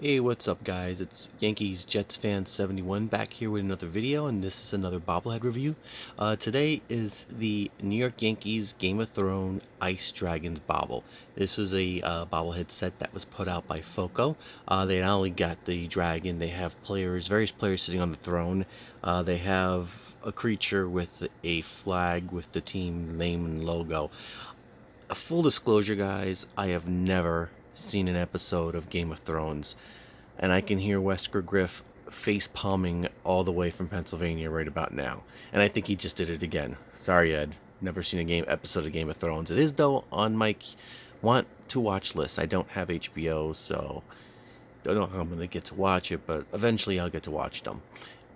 Hey, what's up, guys? It's Yankees Jets fan 71 back here with another video, and this is another bobblehead review. Today is the New York Yankees Game of Thrones Ice Dragons bobble. This was a bobblehead set that was put out by Foco. They not only got the dragon, they have various players sitting on the throne. They have a creature with a flag with the team name and logo. Full disclosure, guys, I have never seen an episode of Game of Thrones, and I can hear Wesker Griff face palming all the way from Pennsylvania right about now. And I think he just did it again. Sorry, Ed. Never seen a game episode of Game of Thrones. It is though on my want to watch list. I don't have HBO, so don't know how I'm gonna get to watch it, but eventually I'll get to watch them.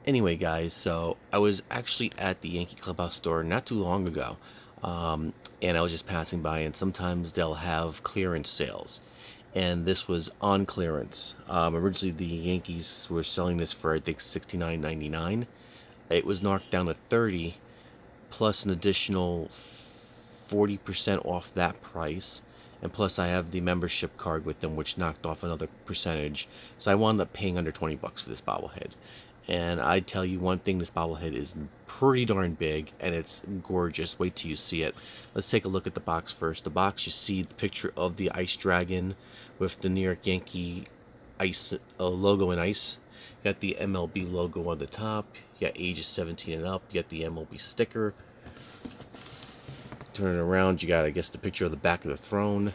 Anyway, guys, so I was actually at the Yankee Clubhouse store not too long ago, and I was just passing by, and sometimes they'll have clearance sales, and this was on clearance. Originally, the Yankees were selling this for I think $69.99. It was knocked down to 30, plus an additional 40% off that price. And plus, I have the membership card with them, which knocked off another percentage. So I wound up paying under 20 bucks for this bobblehead. And I tell you one thing, this bobblehead is pretty darn big, and it's gorgeous. Wait till you see it. Let's take a look at the box first. The box, you see the picture of the Ice Dragon with the New York Yankee ice logo in ice. You got the MLB logo on the top. You got ages 17 and up. You got the MLB sticker. Turn it around, you got, I guess, the picture of the back of the throne.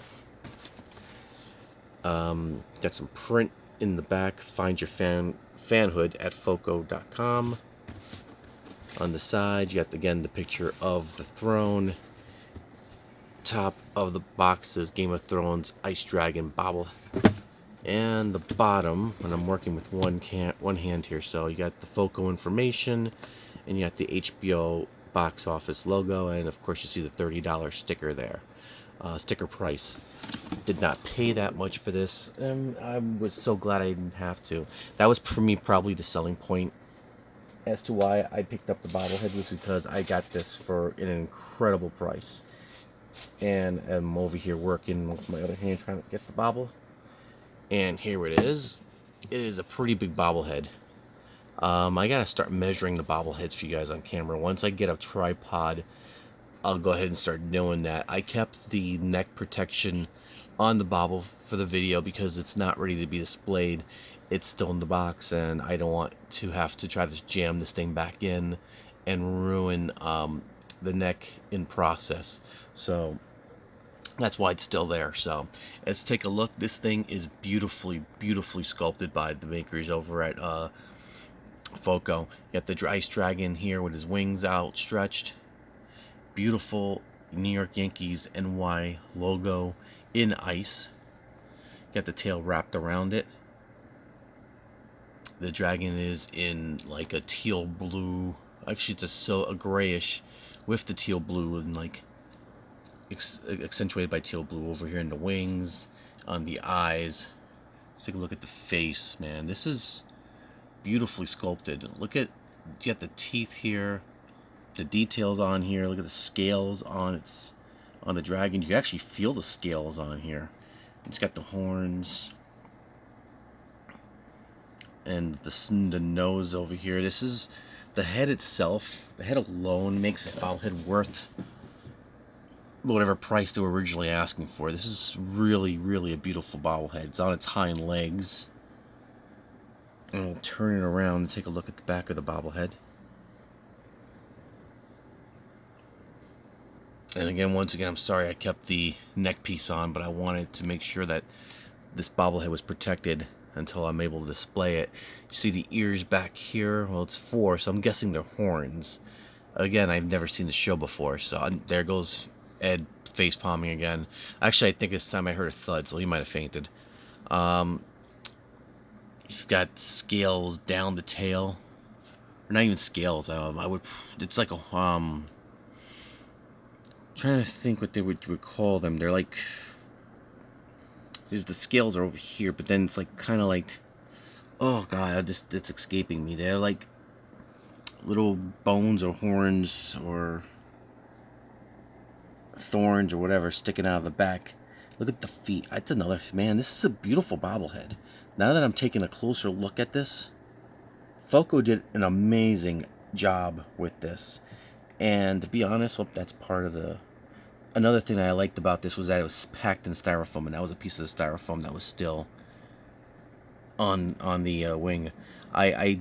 Got some print in the back. Find your fanhood at foco.com. On the side, you got, again, the picture of the throne. Top of the box says Game of Thrones Ice Dragon Bobble. And the bottom, and I'm working with one hand here, so you got the Foco information, and you got the HBO box office logo, and of course you see the $30 sticker there. Sticker price. Did not pay that much for this, and I was so glad I didn't have to. That was for me probably the selling point as to why I picked up the bobblehead, was because I got this for an incredible price. And I'm over here working with my other hand trying to get the bobble. And here it is. It is a pretty big bobblehead. I gotta start measuring the bobbleheads for you guys on camera. Once I get a tripod, I'll go ahead and start doing that. I kept the neck protection on the bobble for the video because it's not ready to be displayed. It's still in the box, and I don't want to have to try to jam this thing back in and ruin the neck in process. So that's why it's still there. So let's take a look. This thing is beautifully sculpted by the makers over at Foco. You got the Ice Dragon here with his wings outstretched. Beautiful New York Yankees NY logo in ice. You got the tail wrapped around it. The dragon is in like a teal blue. Actually, it's a grayish with the teal blue, and like accentuated by teal blue over here in the wings, on the eyes. Let's take a look at the face, man. This is beautifully sculpted. Look at, you got the teeth here, the details on here. Look at the scales on the dragon. You can actually feel the scales on here. It's got the horns and the nose over here. This is the head itself. The head alone makes this bobblehead worth whatever price they were originally asking for. This is really a beautiful bobblehead. It's on its hind legs. And we'll turn it around and take a look at the back of the bobblehead. And again, once again, I'm sorry I kept the neck piece on, but I wanted to make sure that this bobblehead was protected until I'm able to display it. You see the ears back here? Well, it's 4, so I'm guessing they're horns. Again, I've never seen the show before, so there goes Ed face palming again. Actually, I think this time I heard a thud, so he might have fainted. You've got scales down the tail, or not even scales. It's like a trying to think what they would call them. They're like, the scales are over here, but then it's like kind of like, oh god, it's escaping me. They're like little bones or horns or thorns or whatever sticking out of the back Look at the feet. That's another, man, this is a beautiful bobblehead. Now that I'm taking a closer look at this, Foco did an amazing job with this. And to be honest, well, that's part of the... Another thing that I liked about this was that it was packed in styrofoam, and that was a piece of the styrofoam that was still on the wing. I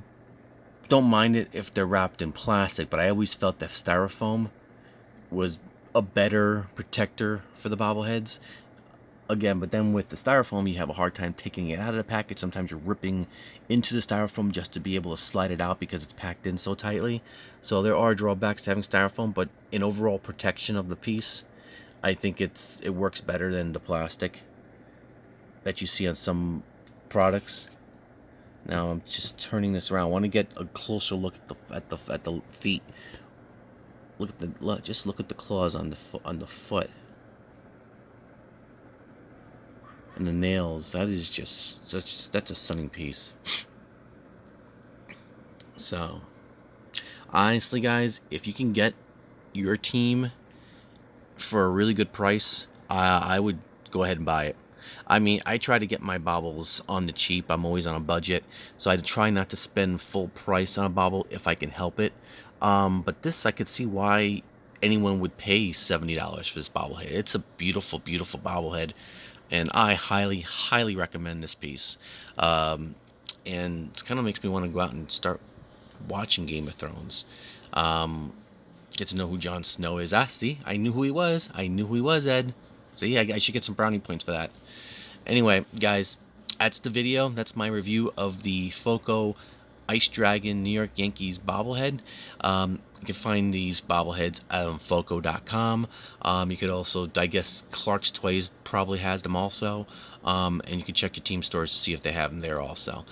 don't mind it if they're wrapped in plastic, but I always felt that styrofoam was a better protector for the bobbleheads. Again, but then with the styrofoam, you have a hard time taking it out of the package. Sometimes you're ripping into the styrofoam just to be able to slide it out because it's packed in so tightly. So there are drawbacks to having styrofoam, but in overall protection of the piece, I think it works better than the plastic that you see on some products. Now I'm just turning this around. I want to get a closer look at the feet. Just look at the claws on the foot. And the nails, that's a stunning piece. So, honestly, guys, if you can get your team for a really good price, I would go ahead and buy it. I mean, I try to get my baubles on the cheap. I'm always on a budget, so I try not to spend full price on a bauble if I can help it. But this, I could see why anyone would pay $70 for this bobblehead. It's a beautiful, beautiful bobblehead, and I highly, highly recommend this piece. And it kind of makes me want to go out and start watching Game of Thrones. Get to know who Jon Snow is. See, I knew who he was. I knew who he was, Ed. See, I should get some brownie points for that. Anyway, guys, that's the video. That's my review of the Foco Ice Dragon New York Yankees bobblehead. You can find these bobbleheads on Foco.com. You could also, I guess, Clark's Toys probably has them also. And you can check your team stores to see if they have them there also.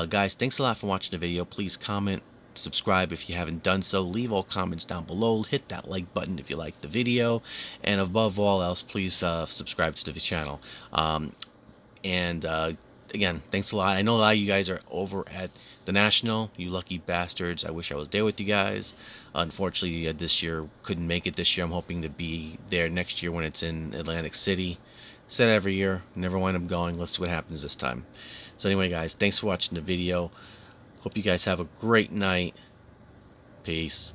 Guys, thanks a lot for watching the video. Please comment, subscribe if you haven't done so. Leave all comments down below. Hit that like button if you like the video. And above all else, please subscribe to the channel. Again, thanks a lot. I know a lot of you guys are over at the National. You lucky bastards. I wish I was there with you guys. Unfortunately, this year couldn't make it this year. I'm hoping to be there next year when it's in Atlantic City. Said every year, never wind up going. Let's see what happens this time. So anyway, guys, thanks for watching the video. Hope you guys have a great night. Peace.